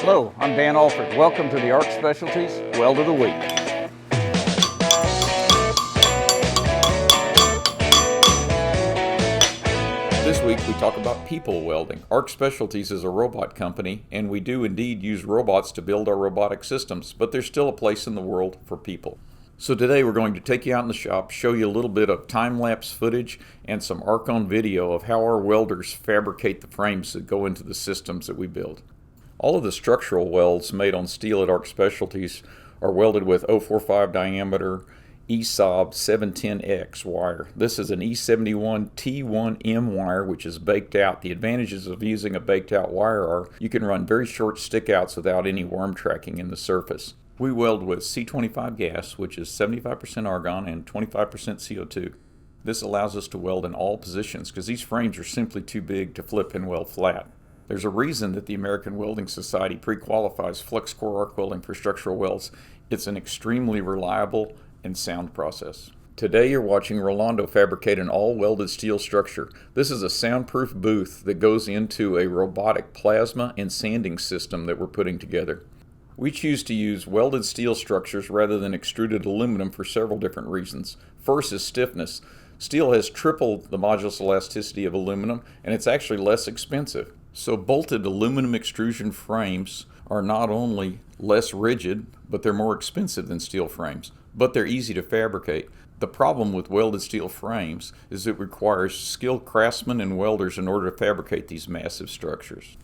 Hello, I'm Dan Alford. Welcome to the ARC Specialties Weld of the Week. This week we talk about people welding. ARC Specialties is a robot company, and we do indeed use robots to build our robotic systems, but there's still a place in the world for people. So today we're going to take you out in the shop, show you a little bit of time-lapse footage and some ARC-on video of how our welders fabricate the frames that go into the systems that we build. All of the structural welds made on steel at ARC Specialties are welded with 0.45 diameter ESAB E710X wire. This is an E71T1M wire, which is baked out. The advantages of using a baked out wire are you can run very short stick-outs without any worm tracking in the surface. We weld with C25 gas, which is 75% argon and 25% CO2. This allows us to weld in all positions because these frames are simply too big to flip and weld flat. There's a reason that the American Welding Society pre-qualifies flux-cored arc welding for structural welds. It's an extremely reliable and sound process. Today you're watching Rolando fabricate an all-welded steel structure. This is a soundproof booth that goes into a robotic plasma and sanding system that we're putting together. We choose to use welded steel structures rather than extruded aluminum for several different reasons. First is stiffness. Steel has tripled the modulus elasticity of aluminum, and it's actually less expensive. So bolted aluminum extrusion frames are not only less rigid, but they're more expensive than steel frames. But they're easy to fabricate. The problem with welded steel frames is it requires skilled craftsmen and welders in order to fabricate these massive structures.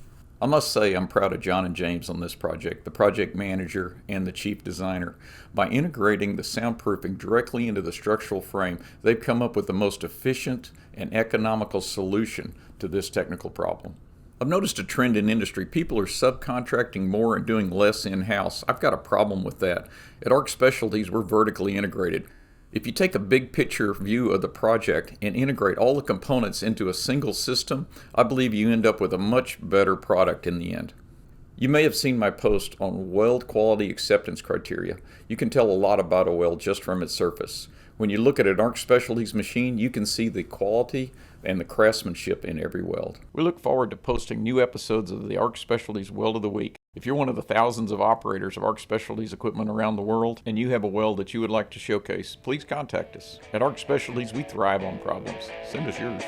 I must say I'm proud of John and James on this project, the project manager and the chief designer. By integrating the soundproofing directly into the structural frame, they've come up with the most efficient and economical solution to this technical problem. I've noticed a trend in industry. People are subcontracting more and doing less in-house. I've got a problem with that. At ARC Specialties, we're vertically integrated. If you take a big picture view of the project and integrate all the components into a single system, I believe you end up with a much better product in the end. You may have seen my post on weld quality acceptance criteria. You can tell a lot about a weld just from its surface. When you look at an ARC Specialties machine, you can see the quality and the craftsmanship in every weld. We look forward to posting new episodes of the ARC Specialties Weld of the Week. If you're one of the thousands of operators of ARC Specialties equipment around the world and you have a weld that you would like to showcase, please contact us. At ARC Specialties, we thrive on problems. Send us yours.